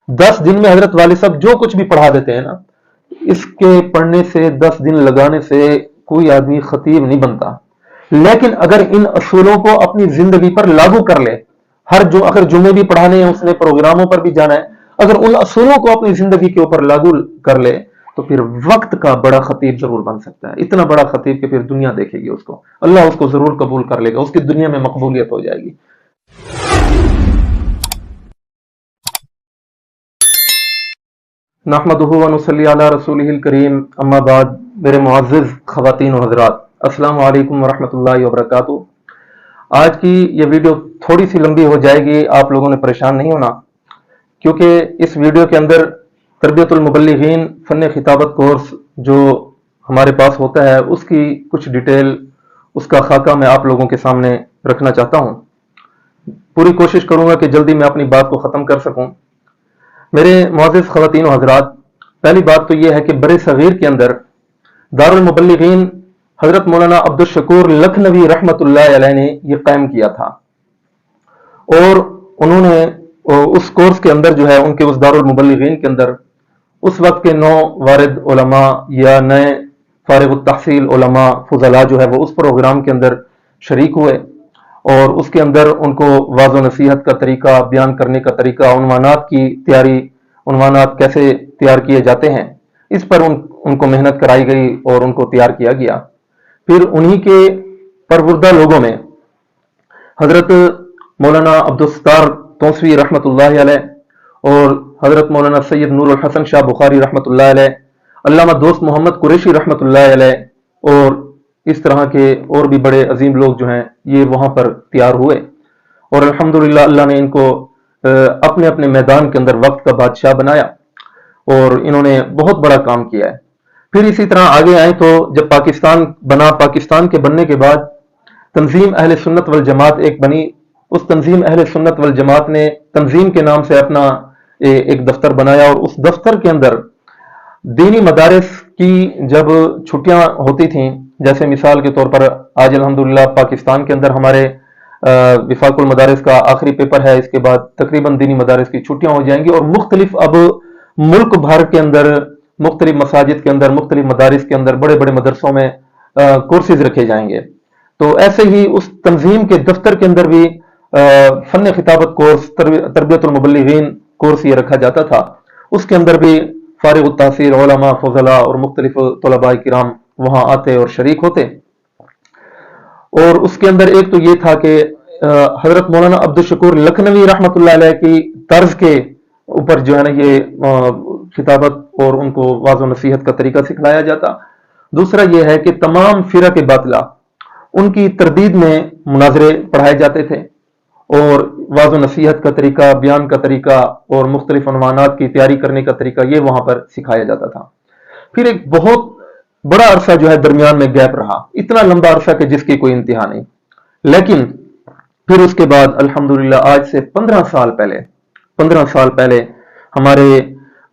10 दिन में हजरत वाले साहब जो कुछ भी पढ़ा देते हैं ना, इसके पढ़ने से 10 दिन लगाने से कोई आदमी खतीब नहीं बनता। लेकिन अगर इन असूलों को अपनी जिंदगी पर लागू कर ले, अगर जुमे भी पढ़ाने हैं उसने, प्रोग्रामों पर भी जाना है, अगर उन असूलों को अपनी जिंदगी के ऊपर लागू कर ले तो फिर वक्त का बड़ा खतीब जरूर बन सकता है। इतना बड़ा खतीब कि फिर दुनिया देखेगी उसको, अल्लाह उसको जरूर कबूल कर लेगा, उसकी दुनिया में मकबूलियत हो जाएगी। नहमदुहु व नुसल्ली अला रसूलिहिल करीम, अम्मा बाद। मेरे मुअज़्ज़िज़ ख़वातीन व हज़रात, अस्सलामु अलैकुम व रहमतुल्लाहि व बरकातुहू। आज की ये वीडियो थोड़ी सी लंबी हो जाएगी, आप लोगों ने परेशान नहीं होना, क्योंकि इस वीडियो के अंदर तरबियतुल मुबल्लिगीन फ़न खिताबत कोर्स जो हमारे पास होता है उसकी कुछ डिटेल, उसका खाका मैं आप लोगों के सामने रखना चाहता हूँ। पूरी कोशिश करूँगा कि जल्दी मैं अपनी बात को ख़त्म कर सकूँ। मेरे मुअज़्ज़िज़ ख़वातीन व हज़रात, पहली बात तो यह है कि बरे सगीर के अंदर दारुल मुबल्लिगीन हज़रत मौलाना अब्दुल शकूर लखनवी रहमतुल्लाह अलैह ने यह कायम किया था, और उन्होंने उस कोर्स के अंदर जो है, उनके उस दारुल मुबल्लिगीन के अंदर उस वक्त के नौ वारिद उलमा या नए फारिग तहसील उलमा फुजला जो है वो उस प्रोग्राम के अंदर शरीक हुए, और उसके अंदर उनको वाज़ो नसीहत का तरीका, बयान करने का तरीका, उन्वानात की तैयारी, उन्वानात कैसे तैयार किए जाते हैं, इस पर उनको मेहनत कराई गई और उनको तैयार किया गया। फिर उन्हीं के परवुर्दा लोगों में हजरत मौलाना अब्दुल सत्तार तौसवी रहमतुल्लाह अलैह और हजरत मौलाना सैयद नूरुल हसन शाह बुखारी रहमतुल्लाह अलैह, अल्लामा दोस्त मोहम्मद कुरैशी रहमतुल्लाह अलैह, और इस तरह के और भी बड़े अजीम लोग जो हैं ये वहां पर तैयार हुए, और अल्हम्दुलिल्लाह अल्लाह ने इनको अपने अपने मैदान के अंदर वक्त का बादशाह बनाया, और इन्होंने बहुत बड़ा काम किया है। फिर इसी तरह आगे आए तो जब पाकिस्तान बना, पाकिस्तान के बनने के बाद तंजीम अहले सुन्नत वल जमात एक बनी। उस तंजीम अहले सुन्नत वल जमात ने तंजीम के नाम से अपना एक दफ्तर बनाया, और उस दफ्तर के अंदर दीनी मदारिस की जब छुट्टियां होती थीं, जैसे मिसाल के तौर पर आज अल्हम्दुलिल्लाह पाकिस्तान के अंदर हमारे विफाकुल मदारिस का आखिरी पेपर है, इसके बाद तकरीबन दीनी मदारिस की छुट्टियां हो जाएंगी, और मुख्तलिफ अब मुल्क भर के अंदर मुख्तलिफ मसाजिद के अंदर, मुख्तलिफ मदारिस के अंदर, बड़े बड़े मदरसों में कोर्सेज रखे जाएंगे। तो ऐसे ही उस तंजीम के दफ्तर के अंदर भी फन खिताबत कोर्स, तरबियतुल मुबल्लिगीन कोर्स ये रखा जाता था। उसके अंदर भी फारिग तहसील उलमा फजला और मुख्तलिफ तलबा किराम वहां आते और शरीक होते। और उसके अंदर एक तो ये था कि हजरत मौलाना अब्दुल शकूर लखनवी रहमतुल्लाह अलैह की तर्ज के ऊपर जो है ना ये खिताबत और उनको वाज़ो नसीहत का तरीका सिखलाया जाता। दूसरा यह है कि तमाम फिरक बातिला उनकी तरदीद में मुनाजरे पढ़ाए जाते थे, और वाज़ो नसीहत का तरीका, बयान का तरीका और मुख्तलिफ उन्वानात की तैयारी करने का तरीका ये वहां पर सिखाया जाता था। फिर एक बहुत बड़ा अरसा जो है दरमियान में गैप रहा, इतना लंबा अरसा कि जिसकी कोई इंतहा नहीं। लेकिन फिर उसके बाद अल्हम्दुलिल्लाह आज से 15 साल पहले हमारे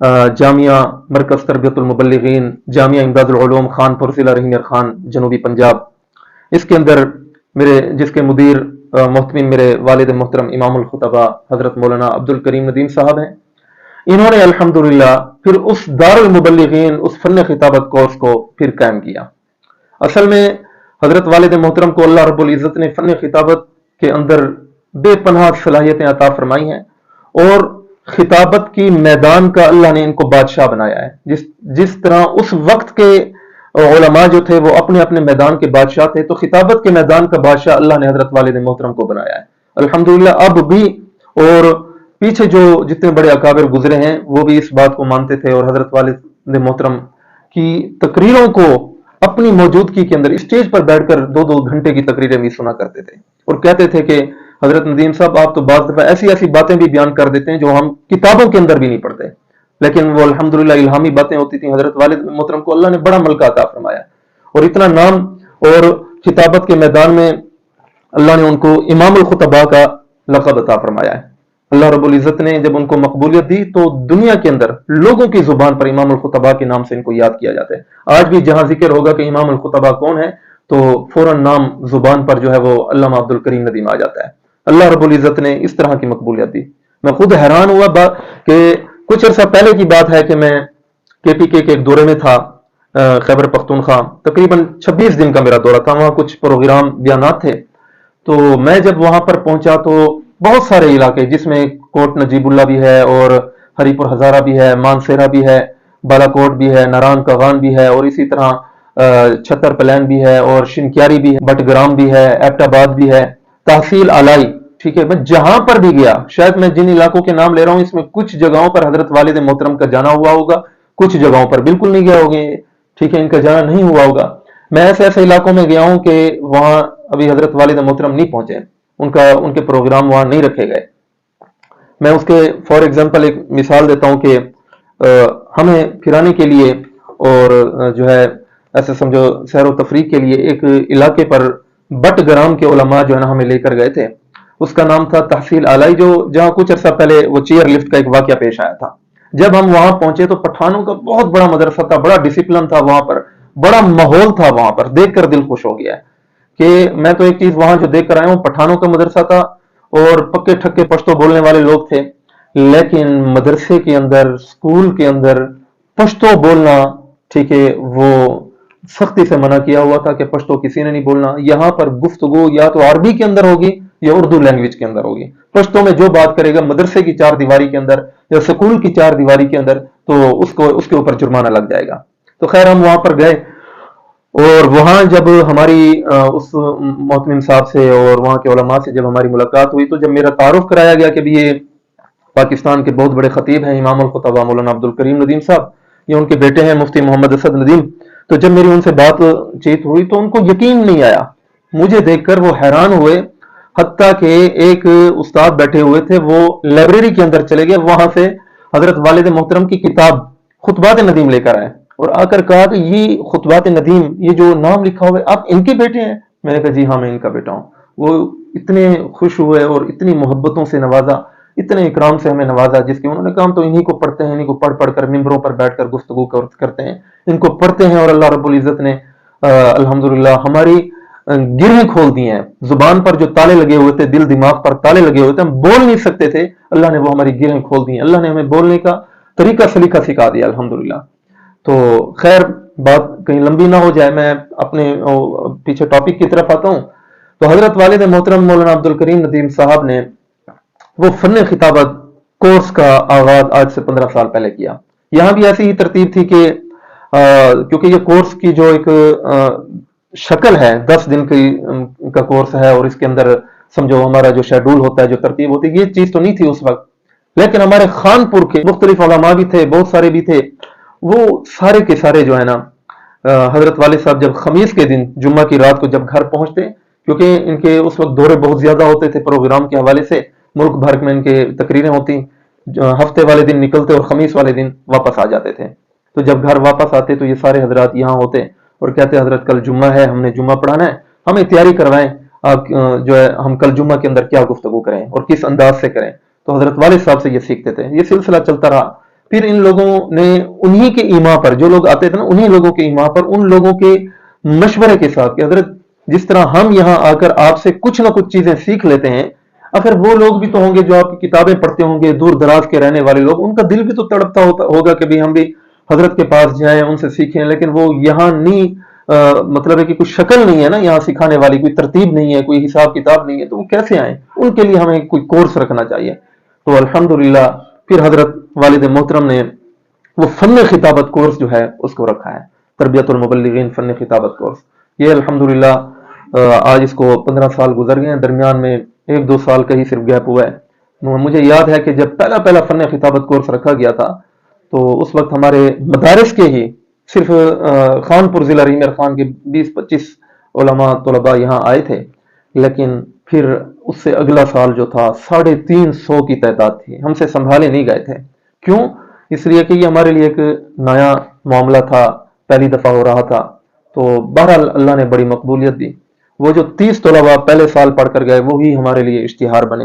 जामिया मरकज तरबियतुल मुबल्लिगीन, जामिया इमदादुल उलूम खानपुर जिला रहीनियर खान जनूबी पंजाब, इसके अंदर जिसके मुदीर मोहतमिम मेरे वालिद मोहतरम इमामुल खुतबा हजरत मौलाना अब्दुल करीम नदीम साहब हैं। इन्होंने अल्हम्दुलिल्लाह फिर उस दारुल मुबल्लिगीन, उस फन खिताबत कोर्स को फिर कायम किया। असल में हजरत वालिद मोहतरम को अल्लाह रब्बुल इज्जत ने फन खिताबत के अंदर बेपनाह सलाहियतें अता फरमाई हैं, और खिताबत की मैदान का अल्लाह ने इनको बादशाह बनाया है। जिस तरह उस वक्त के उलमा जो थे वो अपने अपने मैदान के बादशाह थे, तो खिताबत के मैदान का बादशाह अल्लाह ने हजरत वालिद मोहतरम को बनाया है अल्हम्दुलिल्लाह। अब भी और पीछे जो जितने बड़े अकाबिर गुजरे हैं वो भी इस बात को मानते थे, और हजरत वालिद मोहतरम की तकरीरों को अपनी मौजूदगी के अंदर स्टेज पर बैठकर 2-2 घंटे की तकरीरें भी सुना करते थे, और कहते थे कि हजरत नदीम साहब आप तो बाज़ दफा ऐसी ऐसी बातें भी बयान कर देते हैं जो हम किताबों के अंदर भी नहीं पढ़ते, लेकिन वो अल्हम्दुलिल्लाह इल्हामी बातें होती थी। हजरत वालिद मोहतरम को अल्लाह ने बड़ा मलका अता फरमाया, और इतना नाम, और खिताबत के मैदान में अल्लाह ने उनको इमामुल खुतबा का लक़ब अता फरमाया है। अल्लाह रब्बुल इज्जत ने जब उनको मकबूलियत दी तो दुनिया के अंदर लोगों की जुबान पर इमामुल खुतबा के नाम से इनको याद किया जाता है। आज भी जहां जिक्र होगा कि इमामुल खुतबा कौन है तो फौरन नाम जुबान पर जो है वो अल्लामा अब्दुल करीम नदीम आ जाता है। अल्लाह रब्बुल इज्जत ने इस तरह की मकबूलियत दी। मैं खुद हैरान हुआ कि कुछ अर्सा पहले की बात है कि मैं KPK के एक दौरे में था, खैबर पख्तूनख्वा। तकरीबन 26 दिन का मेरा दौरा था, वहाँ कुछ प्रोग्राम बयानात थे। तो मैं जब वहां पर पहुंचा तो बहुत सारे इलाके, जिसमें कोट नजीबुल्ला भी है और हरीपुर हजारा भी है, मानसेरा भी है, बालाकोट भी है, नारायण कगान भी है, और इसी तरह छतर पलैन भी है, और शिनक्यारी भी है, बटग्राम भी है, एबटाबाद भी है, तहसील आलाई। ठीक है, मैं जहां पर भी गया, शायद मैं जिन इलाकों के नाम ले रहा हूं इसमें कुछ जगहों पर हजरत वालिद मोहतरम का जाना हुआ होगा, कुछ जगहों पर बिल्कुल नहीं गया होगा। ठीक है, इनका जाना नहीं हुआ होगा। मैं ऐसे ऐसे इलाकों में गया हूं कि वहां अभी हजरत वालिद मोहतरम नहीं पहुंचे, उनके प्रोग्राम वहां नहीं रखे गए। मैं उसके फॉर एग्जांपल एक मिसाल देता हूं कि हमें फिराने के लिए और जो है ऐसे समझो सैर व तफरीक के लिए एक इलाके पर बटग्राम के उलमा जो है ना हमें लेकर गए थे। उसका नाम था तहसील आलाई, जो जहां कुछ अर्सा पहले वो चेयर लिफ्ट का एक वाकया पेश आया था। जब हम वहां पहुंचे तो पठानों का बहुत बड़ा मदरसा था, बड़ा डिसिप्लिन था वहां पर, बड़ा माहौल था वहां पर, देखकर दिल खुश हो गया कि मैं तो एक चीज वहां जो देख कर आया हूं, पठानों का मदरसा था और पक्के ठक्के पश्तो बोलने वाले लोग थे, लेकिन मदरसे के अंदर, स्कूल के अंदर पश्तो बोलना, ठीक है, वो सख्ती से मना किया हुआ था कि पश्तो किसी ने नहीं बोलना। यहां पर गुफ्तगू या तो अरबी के अंदर होगी या उर्दू लैंग्वेज के अंदर होगी। पश्तो में जो बात करेगा मदरसे की चार दीवारी के अंदर या स्कूल की चार दीवारी के अंदर, तो उसको उसके ऊपर जुर्माना लग जाएगा। तो खैर हम वहां पर गए और वहां जब हमारी उस मोहतमिम साहब से और वहां के उलमा से जब हमारी मुलाकात हुई, तो जब मेरा तारुफ कराया गया कि भी ये पाकिस्तान के बहुत बड़े खतीब हैं इमाम अल-खुतबा मौलाना अब्दुल करीम नदीम साहब, ये उनके बेटे हैं मुफ्ती मोहम्मद असद नदीम। तो जब मेरी उनसे बातचीत हुई तो उनको यकीन नहीं आया, मुझे देखकर वो हैरान हुए। हत्ता के एक उस्ताद बैठे हुए थे, वो लाइब्रेरी के अंदर चले गए, वहां से हजरत वालिद मोहतरम की किताब खुतबात नदीम लेकर आए और आकर कहा कि ये खुतबात नदीम, ये जो नाम लिखा हुआ है, आप इनके बेटे हैं? मैंने कहा जी हाँ, मैं इनका बेटा हूं। वो इतने खुश हुए और इतनी मोहब्बतों से नवाजा, इतने इकराम से हमें नवाजा, जिसके उन्होंने कहा हम तो इन्हीं को पढ़ते हैं, इन्हीं को पढ़ पढ़ कर मिंबरों पर बैठकर गुफ्तगू करते हैं, इनको पढ़ते हैं, और अल्लाह रब्बुल इज्जत ने अल्हम्दुलिल्लाह हमारी गिरहें खोल दी हैं। जुबान पर जो ताले लगे हुए थे, दिल दिमाग पर ताले लगे हुए थे, हम बोल नहीं सकते थे, अल्लाह ने वो हमारी गिरहें खोल दी हैं। अल्लाह ने हमें बोलने का तरीका सलीका सिखा दिया अल्हम्दुलिल्लाह। तो खैर बात कहीं लंबी ना हो जाए, मैं अपने पीछे टॉपिक की तरफ आता हूं। तो हजरत वालिद मोहतरम मौलाना अब्दुल करीम नदीम साहब ने वो फन खिताबत कोर्स का आगाज आज से 15 साल पहले किया। यहां भी ऐसी ही तरतीब थी कि क्योंकि ये कोर्स की जो एक शक्ल है, 10 दिन की का कोर्स है, और इसके अंदर समझो हमारा जो शेड्यूल होता है, जो तरतीब होती है, ये चीज तो नहीं थी उस वक्त। लेकिन हमारे खानपुर के मुख्तलिफ उलमा भी थे, बहुत सारे भी थे, वो सारे के सारे जो है ना हजरत वालिद साहब जब खमीस के दिन जुम्मा की रात को जब घर पहुंचते, क्योंकि इनके उस वक्त दौरे बहुत ज्यादा होते थे प्रोग्राम के हवाले से, मुल्क भर में इनके तकरीरें होती, हफ्ते वाले दिन निकलते और खमीस वाले दिन वापस आ जाते थे। तो जब घर वापस आते तो ये सारे हजरात यहाँ होते और कहते हजरत कल जुम्मा है, हमने जुम्मा पढ़ाना है, हमें तैयारी करवाएं, आप जो है हम कल जुम्मा के अंदर क्या गुफ्तगू करें और किस अंदाज से करें। तो हजरत वालिद साहब से ये सीखते थे। ये सिलसिला चलता रहा। फिर इन लोगों ने उन्हीं के ईमा पर, जो लोग आते थे ना, उन्हीं लोगों के ईमा पर, उन लोगों के मशवरे के साथ कि हजरत जिस तरह हम यहाँ आकर आपसे कुछ ना कुछ चीजें सीख लेते हैं, अगर वो लोग भी तो होंगे जो आपकी किताबें पढ़ते होंगे, दूर दराज के रहने वाले लोग, उनका दिल भी तो तड़पता होगा कि भी हम भी हजरत के पास जाएं, उनसे सीखें। लेकिन वो यहाँ नहीं, मतलब है कि कोई शक्ल नहीं है ना यहाँ सिखाने वाली, कोई तरतीब नहीं है, कोई हिसाब किताब नहीं है, तो वो कैसे आए? उनके लिए हमें कोई कोर्स रखना चाहिए। तो अल्हम्दुलिल्लाह फिर हजरत वालिद मोहतरम ने वो फन खिताबत कोर्स जो है उसको रखा है, तरबियतुल मुबल्लिगीन फन खिताबत कोर्स। ये अल्हम्दुलिल्लाह आज इसको 15 साल गुजर गए हैं, दरमियान में 1-2 साल का ही सिर्फ गैप हुआ है। मुझे याद है कि जब पहला पहला फन खिताबत कोर्स रखा गया था, तो उस वक्त हमारे मदारिस के ही सिर्फ खानपुर जिला रीमेर खान के 20-25 उलमा तलबा यहाँ आए थे। लेकिन फिर उससे अगला साल जो था 350 की तादाद थी, हमसे संभाले नहीं गए थे। क्यों? इसलिए कि ये हमारे लिए एक नया मामला था, पहली दफा हो रहा था। तो बहरहाल अल्लाह ने बड़ी मकबूलियत दी। वो जो 30 तलबा पहले साल पढ़ कर गए, वो ही हमारे लिए इश्तिहार बने।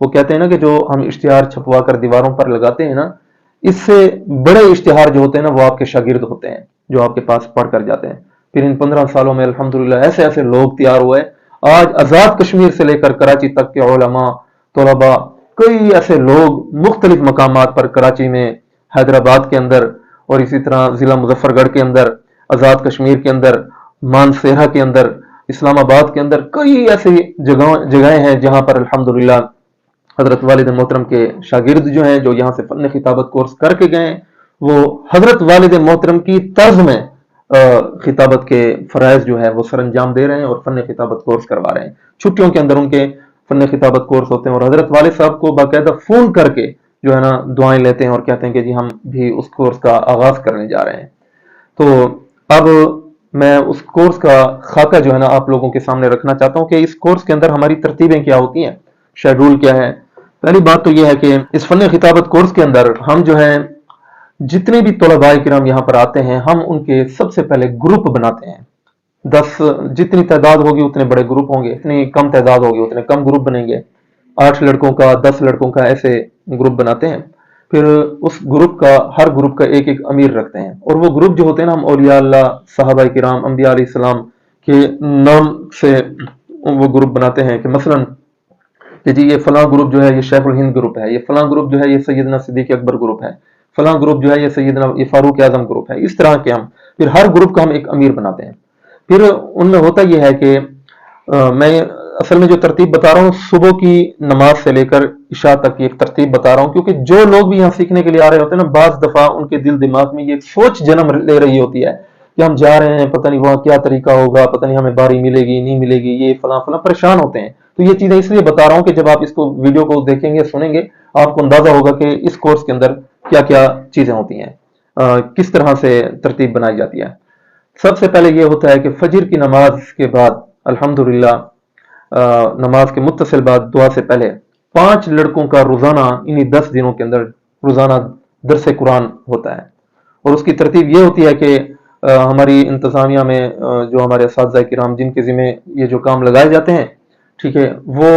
वो कहते हैं ना कि जो हम इश्तिहार छपवा कर दीवारों पर लगाते हैं ना, इससे बड़े इश्तिहार जो होते हैं ना, वो आपके शागिर्द होते हैं जो आपके पास पढ़ कर जाते हैं। फिर इन 15 सालों में अल्हम्दुलिल्लाह ऐसे ऐसे लोग तैयार हुए। आज आजाद कश्मीर से लेकर कराची तक के उलमा तलबा कई ऐसे लोग मुख्तलिफ मकामात पर, कराची में, हैदराबाद के अंदर, और इसी तरह ज़िला मुजफ्फरगढ़ के अंदर, आज़ाद कश्मीर के अंदर, मानसेरा के अंदर, इस्लामाबाद के अंदर कई ऐसी जगहें हैं जहां पर अल्हम्दुलिल्लाह हजरत वालिद मोहतरम के शागिर्द जो हैं, जो यहाँ से फन खिताबत कोर्स करके गए हैं, वो हजरत वालिद मोहतरम की तर्ज में खिताबत के फ़राइज़ जो है वो सर अंजाम दे रहे हैं और फन खिताबत कोर्स करवा रहे हैं। छुट्टियों के अंदर उनके फन खिताबत कोर्स होते हैं और हजरत वालिद साहब को बाकायदा फ़ोन करके जो है ना दुआएं लेते हैं और कहते हैं कि जी हम भी उस कोर्स का आगाज़ करने जा रहे हैं। तो अब मैं उस कोर्स का खाका जो है ना आप लोगों के सामने रखना चाहता हूं कि इस कोर्स के अंदर हमारी तरतीबें क्या होती हैं, शेड्यूल क्या है। पहली बात तो यह है कि इस फन खिताबत कोर्स के अंदर हम जो है जितने भी तलबाए किराम यहाँ पर आते हैं, हम उनके सबसे पहले ग्रुप बनाते हैं। 10 जितनी तादाद होगी उतने बड़े ग्रुप होंगे, इतनी कम तादाद होगी उतने कम ग्रुप बनेंगे। 8 लड़कों का, 10 लड़कों का, ऐसे ग्रुप बनाते हैं। फिर उस ग्रुप का, हर ग्रुप का एक एक अमीर रखते हैं और वो ग्रुप जो होते हैं ना, हम औलिया अल्लाह, सहाबा किराम, अंबिया अलैहिस्सलाम के नाम से वो ग्रुप बनाते हैं कि मसलन कि जी ये फलां ग्रुप जो है ये शेखुल हिंद ग्रुप है, ये फलां ग्रुप जो है ये सैयदना सिद्दीक अकबर ग्रुप है, फलां ग्रुप जो है ये फारूक आजम ग्रुप है। इस तरह के हम फिर हर ग्रुप का हम एक अमीर बनाते हैं। फिर उनमें होता यह है कि मैं असल में जो तरतीब बता रहा हूँ, सुबह की नमाज से लेकर इशा तक की एक तरतीब बता रहा हूँ, क्योंकि जो लोग भी यहाँ सीखने के लिए आ रहे होते हैं ना, बाज दफा उनके दिल दिमाग में ये सोच जन्म ले रही होती है कि हम जा रहे हैं, पता नहीं वहां क्या तरीका होगा, पता नहीं हमें बारी मिलेगी नहीं मिलेगी, ये फला फला, परेशान होते हैं। तो ये चीजें इसलिए बता रहा हूँ कि जब आप इसको वीडियो को देखेंगे, सुनेंगे, आपको अंदाजा होगा कि इस कोर्स के अंदर क्या क्या चीजें होती हैं, किस तरह से तरतीब बनाई जाती है। सबसे पहले ये होता है कि फजर की नमाज के बाद अल्हम्दुलिल्लाह, नमाज के मुत्तसिल बाद दुआ से पहले 5 लड़कों का रोजाना इन्हीं 10 दिनों के अंदर रोजाना दरस कुरान होता है। और उसकी तरतीब ये होती है कि हमारी इंतजामिया में जो हमारे असातिज़ा किराम जिनके ज़िम्मे ये जो काम लगाए जाते हैं, ठीक है, वो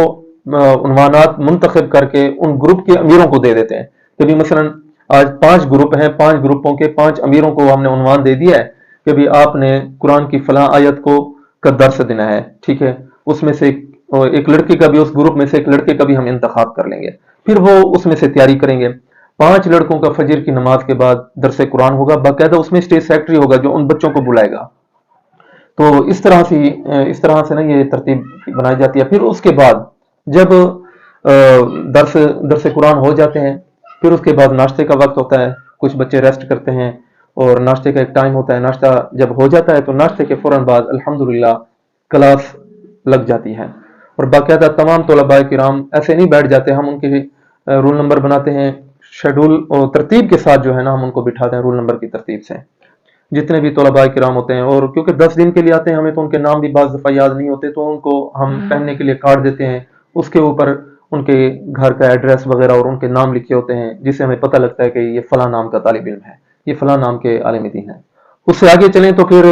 उन्वानात मुंतखब करके उन ग्रुप के अमीरों को दे देते हैं। तो भी मसलन आज 5 ग्रुप हैं, 5 ग्रुपों के 5 अमीरों को हमने उन्वान दे दिया है कि भी आपने कुरान की फलां आयत को का दर्स देना है, ठीक है। उसमें से एक लड़के का भी, उस ग्रुप में से एक लड़के का भी हम इंतखाब कर लेंगे, फिर वो उसमें से तैयारी करेंगे। 5 लड़कों का फजर की नमाज के बाद दरस कुरान होगा, बाकायदा उसमें स्टेज सेक्रेटरी होगा जो उन बच्चों को बुलाएगा। तो इस तरह से ना ये तरतीब बनाई जाती है। फिर उसके बाद जब दरस कुरान हो जाते हैं, फिर उसके बाद नाश्ते का वक्त होता है, कुछ बच्चे रेस्ट करते हैं और नाश्ते का एक टाइम होता है। नाश्ता जब हो जाता है तो नाश्ते के फौरन बाद अल्हम्दुलिल्लाह क्लास लग जाती है और बाकायदा तमाम तलबाए किराम ऐसे नहीं बैठ जाते, हम उनके रोल नंबर बनाते हैं, शेड्यूल और तरतीब के साथ जो है ना हम उनको बिठाते हैं रोल नंबर की तरतीब से, जितने भी तलबाए किराम होते हैं। और क्योंकि 10 दिन के लिए आते हैं, हमें तो उनके नाम भी बाज़ दफ़ा याद नहीं होते, तो उनको हम पहनने के लिए कार्ड देते हैं, उसके ऊपर उनके घर का एड्रेस वगैरह और उनके नाम लिखे होते हैं, जिससे हमें पता लगता है कि ये फला नाम का तालिब इल्म है, ये फला नाम के आलिम दीन है। उससे आगे चलें तो फिर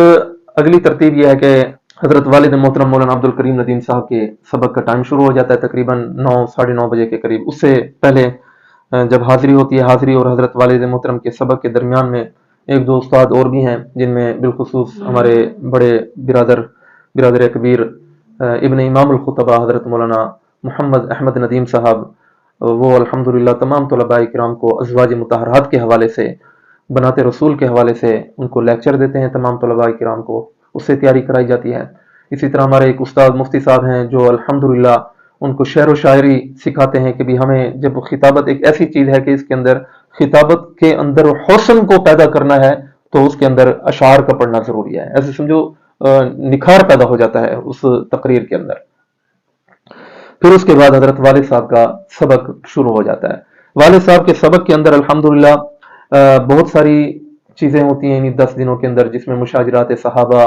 अगली तरतीब यह है कि हजरत वालिद मोहतरम मौलाना अब्दुल करीम नदीम साहब के सबक का टाइम शुरू हो जाता है तकरीबन 9 साढ़े 9 बजे के करीब। उससे पहले जब हाजिरी होती है, हाजिरी और हजरत वालिद मोहतरम के सबक के दरमियान में एक दो उस्ताद और भी हैं, जिनमें बिलखुसूस हमारे बड़े बिरादर कबीर इब्न इमामुल खुतबा हजरत मौलाना मोहम्मद अहमद नदीम साहब, वो अल्हम्दुलिल्लाह तमाम तलबाए किराम को अज़वाज मुतहरात के हवाले से, बनाते रसूल के हवाले से उनको लेक्चर देते हैं, तमाम तलबाए किराम को उससे तैयारी कराई जाती है। इसी तरह हमारे एक उस्ताद मुफ्ती साहब हैं जो अल्हम्दुलिल्लाह उनको शेर व शायरी सिखाते हैं कि भी हमें, जब खिताबत एक ऐसी चीज़ है कि इसके अंदर खिताबत के अंदर हुस्न को पैदा करना है तो उसके अंदर अशार का पढ़ना ज़रूरी है। ऐसे समझो निखार पैदा हो जाता है उस तकरीर के अंदर। फिर उसके बाद हजरत वालिद साहब का सबक शुरू हो जाता है। वालिद साहब के सबक के अंदर अल्हम्दुलिल्लाह बहुत सारी चीज़ें होती हैं इन 10 दिनों के अंदर, जिसमें मुशाजरात सहाबा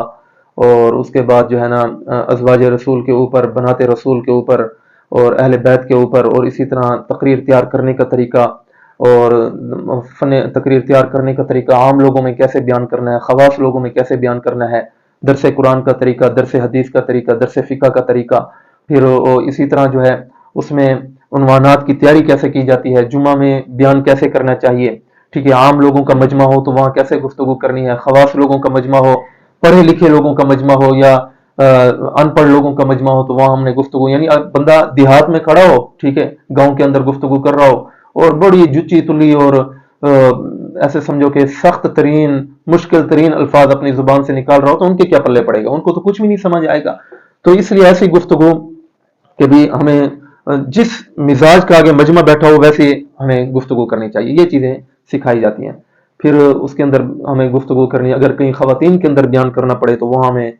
और उसके बाद जो है ना अज़वाज रसूल के ऊपर, बनाते रसूल के ऊपर और अहले बैत के ऊपर, और इसी तरह तकरीर तैयार करने का तरीका और फन तकरीर तैयार करने का तरीका, आम लोगों में कैसे बयान करना है, खवास लोगों में कैसे बयान करना है, दरस कुरान का तरीका, दरस हदीस का तरीका, दरस फ़िक़्ह का तरीका। फिर इसी तरह जो है उसमें उन्वानात की तैयारी कैसे की जाती है, जुमा में बयान कैसे करना चाहिए, ठीक है। आम लोगों का मजमा हो तो वहाँ कैसे गुफ्तगू करनी है, खवास लोगों का मजमा हो, पढ़े लिखे लोगों का मजमा हो, या अनपढ़ लोगों का मजमा हो तो वहां हमने गुफ्तगू, यानी बंदा देहात में खड़ा हो, ठीक है, गांव के अंदर गुफ्तगू कर रहा हो और बड़ी जुच्ची तुली और ऐसे समझो कि सख्त तरीन मुश्किल तरीन अल्फाज अपनी जुबान से निकाल रहा हो, तो उनके क्या पल्ले पड़ेगा, उनको तो कुछ भी नहीं समझ आएगा। तो इसलिए ऐसी गुफ्तगू कि भी हमें जिस मिजाज का आगे मजमा बैठा हो वैसे हमें गुफ्तगू करनी चाहिए, ये चीज़ें सिखाई जाती हैं। फिर उसके अंदर हमें गुफ्तगू करनी, अगर कहीं खवातीन के अंदर बयान करना पड़े तो वहाँ हमें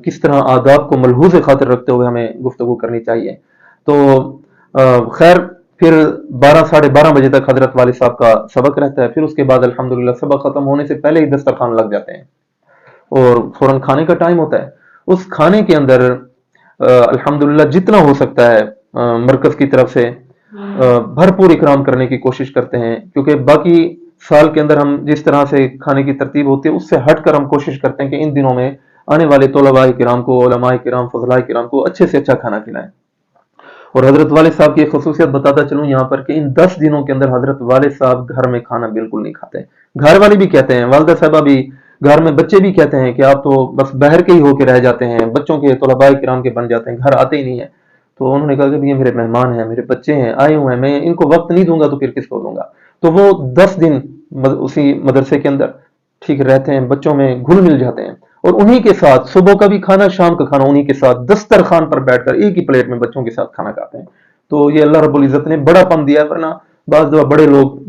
किस तरह आदाब को मलहूज खातिर रखते हुए हमें गुफ्तगू करनी चाहिए। तो खैर फिर 12 साढ़े 12 बजे तक हजरत वालिद साहब का सबक रहता है। फिर उसके बाद अल्हम्दुलिल्लाह सबक खत्म होने से पहले ही दस्तरखान लग जाते हैं और फौरन खाने का टाइम होता है। उस खाने के अंदर अल्हम्दुलिल्लाह जितना हो सकता है मरकज की तरफ से भरपूर इकराम करने की कोशिश करते हैं, क्योंकि बाकी साल के अंदर हम जिस तरह से खाने की तरतीब होती है उससे हटकर हम कोशिश करते हैं कि इन दिनों में आने वाले तलबा किराम को, उलमा किराम, फजला किराम को अच्छे से अच्छा खाना खिलाएं। और हजरत वालिद साहब की एक खसूसियत बताता चलूं यहाँ पर कि इन 10 दिनों के अंदर हजरत वालिद साहब घर में खाना बिल्कुल नहीं खाते। घर वाले भी कहते हैं, वालदा साहबा भी, घर में बच्चे भी कहते हैं कि आप तो बस बाहर के ही होके रह जाते हैं, बच्चों के तलबा किराम के बन जाते हैं, घर आते ही नहीं है। तो उन्होंने कहा कि ये मेरे मेहमान हैं, मेरे बच्चे हैं, आए हुए हैं, मैं इनको वक्त नहीं दूंगा तो फिर किसको दूंगा। तो वो 10 दिन उसी मदरसे के अंदर ठीक रहते हैं, बच्चों में घुल मिल जाते हैं और उन्हीं के साथ सुबह का भी खाना, शाम का खाना उन्हीं के साथ दस्तरखान पर बैठकर एक ही प्लेट में बच्चों के साथ खाना खाते हैं। तो ये अल्लाह रब्बुल इज्जत ने बड़ा पन दिया है, वरना बाज़ दफा बड़े लोग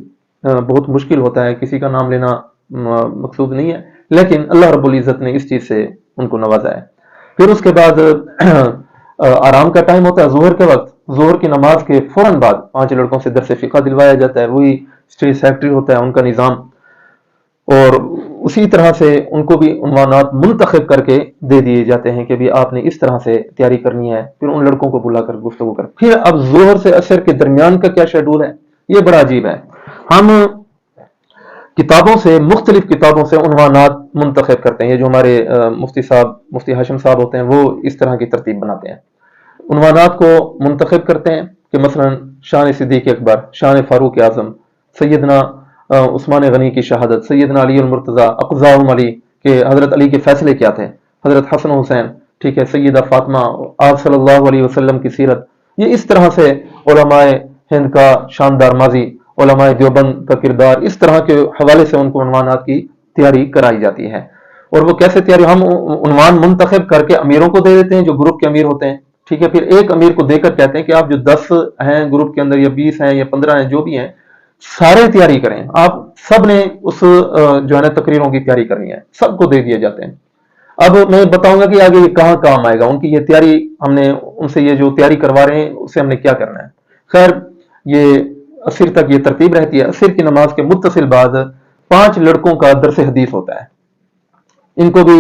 बहुत मुश्किल होता है, किसी का नाम लेना मकसूद नहीं है, लेकिन अल्लाह रब्बुल इज्जत ने इस चीज से उनको नवाजा है। फिर उसके बाद आराम का टाइम होता है जोहर के वक्त। जोहर की नमाज के फौरन बाद 5 लड़कों से दरस फिक़ा दिलवाया जाता है, वही स्टेज सेक्रेटरी होता है उनका निज़ाम, और उसी तरह से उनको भी उन्वानात मुंतखब करके दे दिए जाते हैं कि भी आपने इस तरह से तैयारी करनी है। फिर उन लड़कों को बुलाकर गुफ्तगू कर, फिर अब जोहर से असर के दरमियान का क्या शेड्यूल है, ये बड़ा अजीब है। हम किताबों से, मुख्तलिफ किताबों से उन्वानात मुंतखब करते हैं। ये जो हमारे मुफ्ती साहब, मुफ्ती हाशिम साहब होते हैं, वो इस तरह की तरतीब बनाते हैं, उन्वानात को मुंतखब करते हैं कि मसलन शान सिद्दीक़ अकबर, शान फारूक आज़म, सैयदना उस्मान गनी की शहादत, सैयदना अली मुर्तज़ा, अक़ज़ाउम अली के हज़रत अली के फैसले क्या थे, हज़रत हसन हुसैन, ठीक है, सैयदा फातिमा, आप सल्लल्लाहु अलैहि वसल्लम की सीरत, ये इस तरह से उलमाए हिंद का शानदार माजी, उलमाए देवबंद का किरदार, इस तरह के हवाले से उनको उन्वानात की तैयारी कराई जाती है। और वो कैसे तैयारी, हम उन्वान मुंतखब करके अमीरों को दे देते हैं जो ग्रुप के अमीर होते हैं, ठीक है, फिर एक अमीर को देकर कहते हैं कि आप जो 10 हैं ग्रुप के अंदर, या 20 हैं या 15 हैं, जो भी हैं, सारे तैयारी करें, आप सब ने उस जो है ना तकरीरों की तैयारी करनी है, सबको दे दिए जाते हैं। अब मैं बताऊंगा कि आगे ये कहाँ काम आएगा, उनकी ये तैयारी, हमने उनसे ये जो तैयारी करवा रहे हैं उससे हमने क्या करना है। खैर ये असर तक ये तरतीब रहती है। असर की नमाज के मुत्तसिल बाद 5 लड़कों का दरस हदीस होता है, इनको भी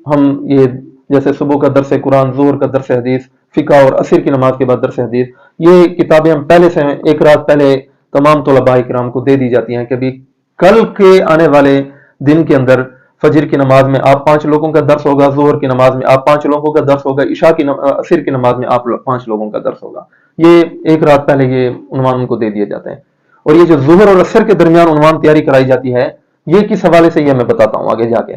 हम ये जैसे सुबह का दरस कुरान, जोहर का दरस हदीस, फिका और असर की नमाज के बाद दरस हदीस, ये किताबें हम पहले से एक रात पहले तमाम तलबा किराम को दे दी जाती हैं कि भी कल के आने वाले दिन के अंदर फजर की नमाज में आप 5 लोगों का दर्स होगा, जोहर की नमाज में आप 5 लोगों का दर्स होगा, इशा की असर की नमाज में आप 5 लोगों का दर्स होगा। ये एक रात पहले ये उन्वान उनको दे दिए जाते हैं। और ये जो जोहर और असर के दरमियान उन्वान तैयारी कराई जाती है, ये किस हवाले से, ये मैं बताता हूँ आगे जाके।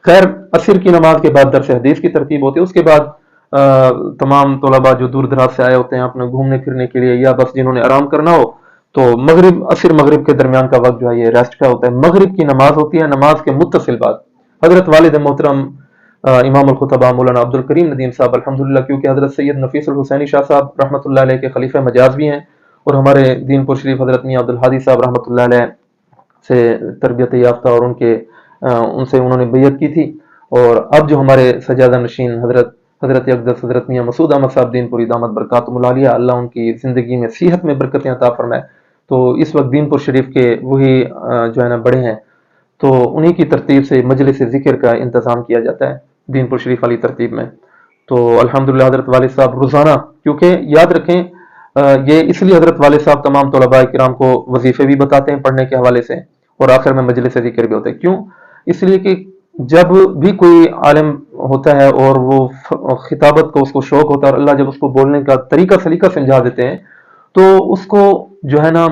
खैर असर की नमाज के बाद दरस हदीस की तरतीब होती है। उसके बाद तमाम तलबा जो दूर दराज से आए होते हैं अपने घूमने फिरने के लिए, या बस जिन्होंने आराम करना हो, तो मगरिब, असर मगरिब के दरमियान का वक्त जो है ये रेस्ट का होता है। मगरिब की नमाज होती है, नमाज के मुत्तसिल बाद हजरत वालिद मोहतरम इमाम अल खुतबा मौलाना अब्दुल करीम नदीम साहब अल्हम्दुलिल्लाह, क्योंकि हजरत सैयद नफीस अल हुसैनी शाह साहब रहमतुल्लाह अलैह के खलीफा मजाज भी हैं, और हमारे दीनपुर शरीफ हजरत मियां अब्दुल हादी साहब रहमतुल्लाह अलैह से तरबियत याफ्ता, और उनसे उन्होंने बैयत की थी। और अब जो हमारे सजादा नशीन हजरत अक़दस हजरत मियां मसूद अहमद साहब दीनपुरी दामद बरकातुहुल आलिया, अल्लाह उनकी जिंदगी में सेहत में बरकतें अता फरमाए, तो इस वक्त दीनपुर शरीफ के वही जो है ना बड़े हैं, तो उन्हीं की तरतीब से मजलिस ज़िक्र का इंतज़ाम किया जाता है दीनपुर शरीफ वाली तरतीब में। तो अल्हम्दुलिल्लाह हजरत वालिद साहब रोज़ाना, क्योंकि याद रखें ये इसलिए हजरत वालिद साहब तमाम तलबा किराम को वजीफे भी बताते हैं पढ़ने के हवाले से, और आखिर में मजलिस ज़िक्र भी होता है। क्यों? इसलिए कि जब भी कोई आलिम होता है और वो खिताबत को उसको शौक होता है, और अल्लाह जब उसको बोलने का तरीका सलीका समझा देते हैं, तो उसको जो है ना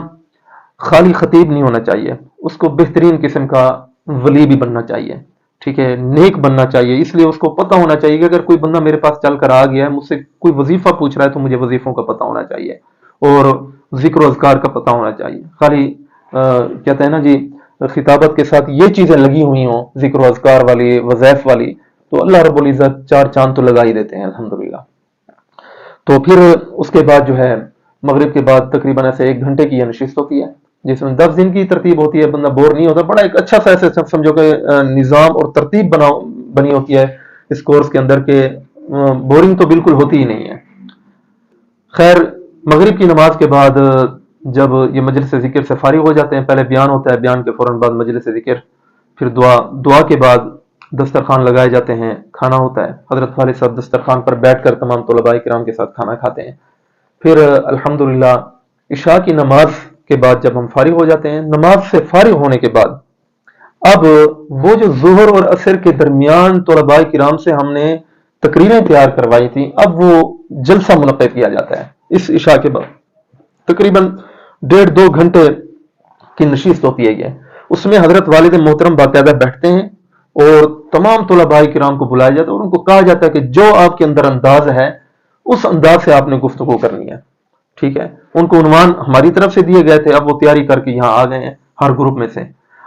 खाली खतीब नहीं होना चाहिए, उसको बेहतरीन किस्म का वली भी बनना चाहिए, ठीक है, नेक बनना चाहिए। इसलिए उसको पता होना चाहिए कि अगर कोई बंदा मेरे पास चल कर आ गया है, मुझसे कोई वजीफा पूछ रहा है, तो मुझे वजीफों का पता होना चाहिए और जिक्र अज़कार का पता होना चाहिए। खाली कहते हैं ना जी, खिताबत के साथ ये चीजें लगी हुई हों, जिक्र अज़कार वाली, वज़ैफ वाली, तो अल्लाह रब्बुल इज़्ज़त चार चांद तो लगा ही देते हैं अल्हम्दुलिल्लाह। तो फिर उसके बाद जो है मगरिब के बाद तकरीबन ऐसे 1 घंटे की यह नशिस्त होती है, जिसमें 10 दिन की तरतीब होती है। बंदा बोर नहीं होता, बड़ा एक अच्छा सा ऐसे समझो कि निज़ाम और तरतीब बनी होती है इस कोर्स के अंदर के, बोरिंग तो बिल्कुल होती ही नहीं है। खैर, मगरिब की नमाज के बाद जब ये मजलिस ज़िक्र से फारिग हो जाते हैं, पहले बयान होता है, बयान के फौरन बाद मजलिस ज़िक्र, फिर दुआ, दुआ के बाद दस्तरखान लगाए जाते हैं, खाना होता है। हजरत वाले साहब दस्तरखान पर बैठकर तमाम तलबा किराम के साथ खाना खाते हैं। फिर अल्हम्दुलिल्लाह इशा की नमाज के बाद जब हम फारिग हो जाते हैं, नमाज से फारिग होने के बाद अब वो जो ज़ुहर और असर के दरमियान तलबा किराम से हमने तकरीरें तैयार करवाई थी, अब वो जलसा मुनक़्क़िद किया जाता है इस इशा के बाद। तकरीबन 1.5-2 घंटे की नशिस्त होती है ये। उसमें हजरत वालिद मोहतरम बाकायदा बैठते हैं और तमाम तलबा किराम को बुलाया जाता है और उनको कहा जाता है कि जो आपके अंदर अंदाज है उस अंदाज से आपने गुफ्तगू करनी है। ठीक है, उनको उन्वान हमारी तरफ से दिए गए थे, अब वो तैयारी करके यहाँ आ गए हैं हर ग्रुप में से।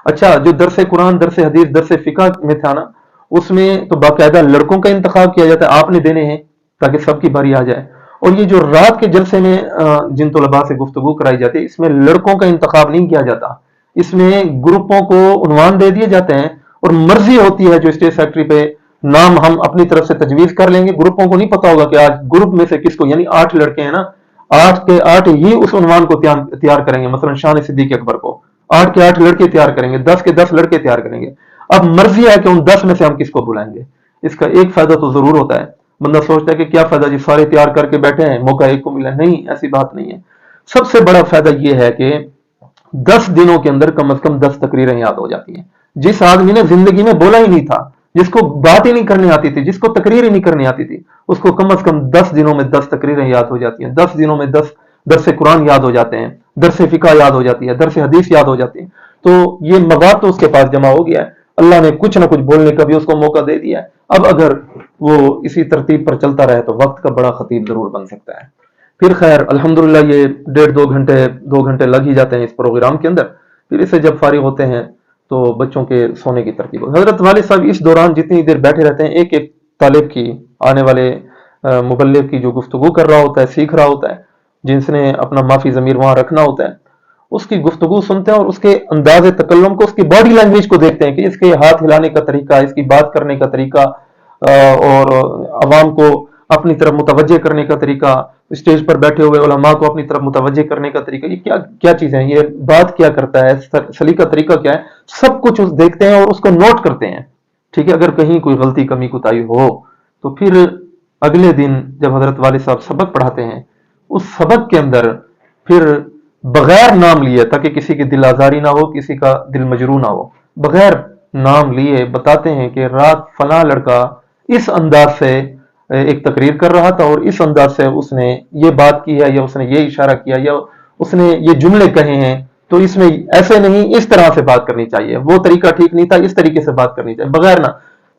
अच्छा, जो दरसे कुरान, दरसे हदीस, दरसे फिका में था ना, उसमें तो बाकायदा लड़कों का इंतखाब किया जाता है, आपने देने हैं ताकि सबकी बारी आ जाए। और ये जो रात के जलसे में जिन तलबा से गुफ्तगू कराई जाती है, इसमें लड़कों का इंतखाब नहीं किया जाता, इसमें ग्रुपों को उन्वान दे दिए जाते हैं और मर्जी होती है जो स्टेज सेक्रेटरी पे नाम हम अपनी तरफ से तजवीज कर लेंगे। ग्रुपों को नहीं पता होगा कि आज ग्रुप में से किसको, यानी 8 लड़के हैं ना, 8 के 8 ही उस उन्वान को तैयार करेंगे। मसलन शान सिद्दीक अकबर को 8 के 8 लड़के तैयार करेंगे, 10 के 10 लड़के तैयार करेंगे। अब मर्जी है कि उन 10 में से हम किसको बुलाएंगे। इसका एक फायदा तो जरूर होता है, बंदा सोचता है कि क्या फायदा जी, सारे तैयार करके बैठे हैं, मौका एक को मिला। नहीं, ऐसी बात नहीं है। सबसे बड़ा फायदा यह है कि 10 दिनों के अंदर कम से कम 10 तकरीरें याद हो जाती हैं। जिस आदमी ने जिंदगी में बोला ही नहीं था, जिसको बात ही नहीं करनी आती थी, जिसको तकरीर ही नहीं करनी आती थी, उसको कम से कम 10 दिनों में 10 तकरीरें याद हो जाती हैं। 10 दिनों में 10 दरसे कुरान याद हो जाते हैं, दरसे फिका याद हो जाती है, दरसे हदीस याद हो जाती है। तो ये मवाद तो उसके पास जमा हो गया है, अल्लाह ने कुछ ना कुछ बोलने का भी उसको मौका दे दिया है। अब अगर वो इसी तरतीब पर चलता रहे तो वक्त का बड़ा खतीब जरूर बन सकता है। फिर खैर अल्हम्दुलिल्लाह ये 1.5-2 घंटे लग ही जाते हैं इस प्रोग्राम के अंदर। फिर इससे जब फारिग होते हैं तो बच्चों के सोने की तरतीब हो। हजरत वालिद साहब इस दौरान जितनी देर बैठे रहते हैं, एक एक तालिब की, आने वाले मुबल्लिग की जो गुफ्तगू कर रहा होता है, सीख रहा होता है, जिसने अपना माफी ज़मीर वहां रखना होता है, उसकी गुफ्तगू सुनते हैं और उसके अंदाज तकल्लुम को, उसकी बॉडी लैंग्वेज को देखते हैं कि इसके हाथ हिलाने का तरीका, इसकी बात करने का तरीका और अवाम को अपनी तरफ मुतवज्जे करने का तरीका, स्टेज पर बैठे हुए उलमा को अपनी तरफ मुतवज्जे करने का तरीका, ये क्या क्या चीजें हैं, ये बात क्या करता है, सलीका तरीका क्या है, सब कुछ उस देखते हैं और उसको नोट करते हैं। ठीक है, अगर कहीं कोई गलती कमी कुताही हो तो फिर अगले दिन जब हजरत वालिद साहब सबक पढ़ाते हैं, उस सबक के अंदर फिर बगैर नाम लिए, ताकि किसी की दिल आजारी ना हो, किसी का दिल मजरू ना हो, बगैर नाम लिए बताते हैं कि रात फला लड़का इस अंदाज से एक तकरीर कर रहा था और इस अंदाज से उसने ये बात की है, या उसने ये इशारा किया, या उसने ये जुमले कहे हैं, तो इसमें ऐसे नहीं, इस तरह से बात करनी चाहिए, वो तरीका ठीक नहीं था, इस तरीके से बात करनी चाहिए, बगैर ना।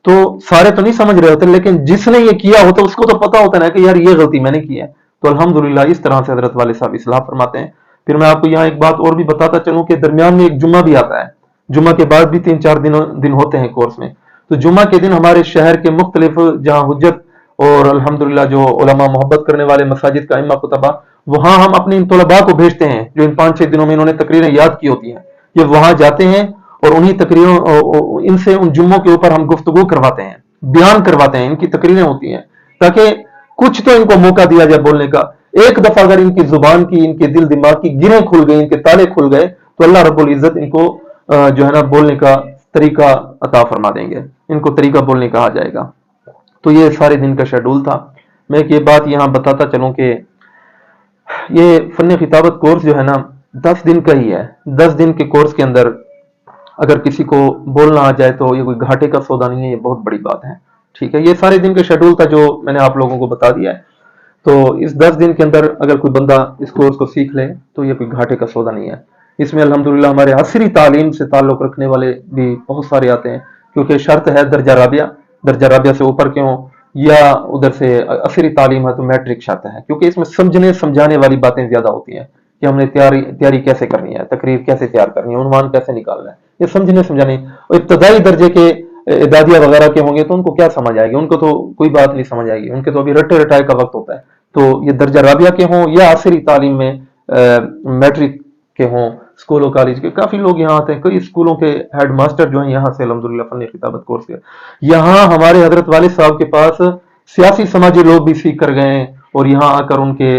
तो सारे तो नहीं समझ रहे होते, लेकिन जिसने ये किया होता उसको तो पता होता है कि यार ये गलती मैंने की है। तो अल्हम्दुलिल्लाह इस तरह से हजरत वाले साहब इस्लाह फरमाते हैं। फिर मैं आपको यहाँ एक बात और भी बताता चलूं कि दरमियान में एक जुम्मा भी आता है, जुम्मा के बाद भी 3-4 दिन होते हैं कोर्स में। तो जुम्मा के दिन हमारे शहर के मुख्तलिफ जहाँ हुज्जत और अल्हम्दुलिल्लाह जो उलमा मोहब्बत करने वाले मसाजिद का इम्मा कुतबा, वहां हम अपने इन तलबा को भेजते हैं जो इन 5-6 दिनों में इन्होंने तकरीरें याद की होती हैं। ये वहां जाते हैं और उन्हीं तकरीरों, इनसे उन जुम्मों के ऊपर हम गुफ्तगू करवाते हैं, बयान करवाते हैं, इनकी तकरीरें होती हैं, ताकि कुछ तो इनको मौका दिया जाए बोलने का। एक दफा अगर इनकी जुबान की, इनके दिल दिमाग की गिरें खुल गई, इनके ताले खुल गए, तो अल्लाह रब्बुल इज्जत इनको जो है ना बोलने का तरीका अता फरमा देंगे, इनको तरीका बोलने कहा जाएगा। तो ये सारे दिन का शेड्यूल था। मैं एक ये बात यहाँ बताता चलूं कि ये फन खिताबत कोर्स जो है ना 10 दिन का ही है। 10 दिन के कोर्स के अंदर अगर किसी को बोलना आ जाए तो ये कोई घाटे का सौदा नहीं है, ये बहुत बड़ी बात है। ठीक है, ये सारे दिन का शेड्यूल था जो मैंने आप लोगों को बता दिया है। तो इस 10 दिन के अंदर अगर कोई बंदा इस कोर्स को सीख ले तो ये कोई घाटे का सौदा नहीं है। इसमें अल्हम्दुलिल्लाह हमारे असरी तालीम से ताल्लुक़ रखने वाले भी बहुत सारे आते हैं, کیونکہ شرط ہے درجہ رابعہ سے اوپر کے ہوں، یا ادھر سے عصری تعلیم ہے تو میٹرک شرط ہے، کیونکہ اس میں سمجھنے سمجھانے والی باتیں زیادہ ہوتی ہیں کہ ہم نے تیاری کیسے کرنی ہے، تقریر کیسے تیار کرنی ہے، عنوان کیسے نکالنا ہے، یہ سمجھنے سمجھانے. اور ابتدائی درجے کے اعدادیہ وغیرہ کے ہوں گے تو ان کو کیا سمجھ آئے گی، ان کو تو کوئی بات نہیں سمجھ آئے گی، ان کے تو ابھی رٹے رٹائی کا وقت ہوتا ہے. تو یہ درجہ رابعہ کے ہوں یا عصری تعلیم میں میٹرک کے ہوں، اسکول و کالج کے کافی لوگ یہاں آتے ہیں، کئی اسکولوں کے ہیڈ ماسٹر جو ہیں یہاں سے الحمدللہ فن خطابت کورس کے یہاں ہمارے حضرت والد صاحب کے پاس سیاسی سماجی لوگ بھی سیکھ کر گئے ہیں، اور یہاں آ کر ان کے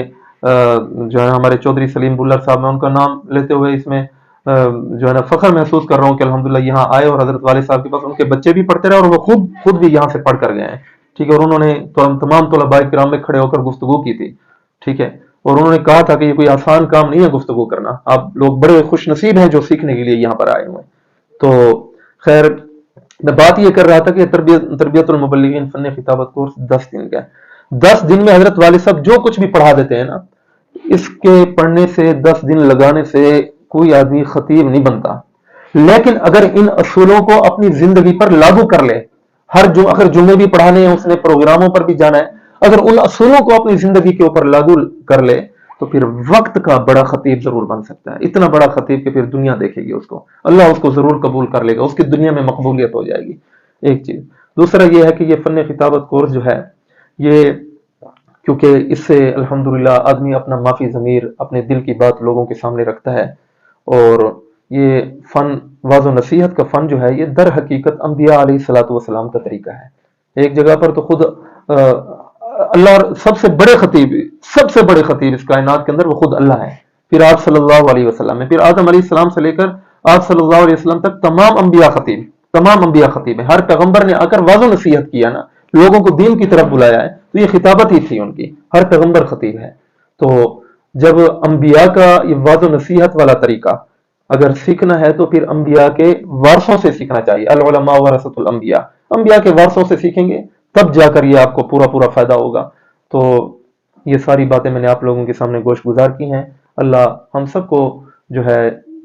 جو ہے ہمارے چودھری سلیم بلر صاحب، میں ان کا نام لیتے ہوئے اس میں جو ہے نا فخر محسوس کر رہا ہوں کہ الحمدللہ یہاں آئے اور حضرت والد صاحب کے پاس ان کے بچے بھی پڑھتے رہے اور وہ خود بھی یہاں سے پڑھ کر گئے ہیں. ٹھیک ہے، اور انہوں نے تمام طلباء کرام میں کھڑے ہو کر گفتگو کی تھی. ٹھیک ہے، اور انہوں نے کہا تھا کہ یہ کوئی آسان کام نہیں ہے گفتگو کرنا، آپ لوگ بڑے خوش نصیب ہیں جو سیکھنے کے لیے یہاں پر آئے ہوئے ہیں. تو خیر، میں بات یہ کر رہا تھا کہ تربیت المبلغین فن خطابت کورس 10 دن کا ہے. 10 دن میں حضرت والد صاحب جو کچھ بھی پڑھا دیتے ہیں نا، اس کے پڑھنے سے 10 دن لگانے سے کوئی آدمی خطیب نہیں بنتا. لیکن اگر ان اصولوں کو اپنی زندگی پر لاگو کر لے، اگر جمعے بھی پڑھانے ہیں، اس نے پروگراموں پر بھی جانا ہے، اگر ان اصولوں کو اپنی زندگی کے اوپر لاگو کر لے تو پھر وقت کا بڑا خطیب ضرور بن سکتا ہے. اتنا بڑا خطیب کہ پھر دنیا دیکھے گی اس کو، اللہ اس کو ضرور قبول کر لے گا، اس کی دنیا میں مقبولیت ہو جائے گی. ایک چیز. دوسرا یہ ہے کہ یہ فن خطابت کورس جو ہے، یہ کیونکہ اس سے الحمدللہ آدمی اپنا معافی ضمیر، اپنے دل کی بات لوگوں کے سامنے رکھتا ہے. اور یہ فن واض و نصیحت کا فن جو ہے، یہ در حقیقت انبیاء علیہ الصلوۃ والسلام کا طریقہ ہے. ایک جگہ پر تو خود اللہ، اور سب سے بڑے خطیب اس کائنات کے اندر وہ خود اللہ ہے. پھر آپ صلی اللہ علیہ وسلم ہے، پھر آدم علیہ السلام سے لے کر آپ صلی اللہ علیہ وسلم تک تمام انبیاء خطیب ہیں. ہر پیغمبر نے آ کر واض و نصیحت کیا نا، لوگوں کو دین کی طرف بلایا ہے، تو یہ خطابت ہی تھی ان کی. ہر پیغمبر خطیب ہے. تو جب انبیاء کا یہ واض و نصیحت والا طریقہ اگر سیکھنا ہے تو پھر انبیاء کے وارثوں سے سیکھنا چاہیے. العلماء ورثۃ الانبیاء، انبیاء کے وارثوں سے سیکھیں گے تب جا کر یہ آپ کو پورا فائدہ ہوگا. تو یہ ساری باتیں میں نے آپ لوگوں کے سامنے گوش گزار کی ہیں. اللہ ہم سب کو جو ہے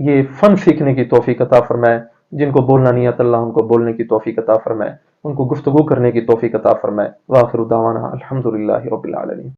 یہ فن سیکھنے کی توفیق عطا فرمائے. جن کو بولنا نہیں آتا اللہ ان کو بولنے کی توفیق عطا فرمائے، ان کو گفتگو کرنے کی توفیق عطا فرمائے. وآخر دعوانا الحمدللہ رب العالمین.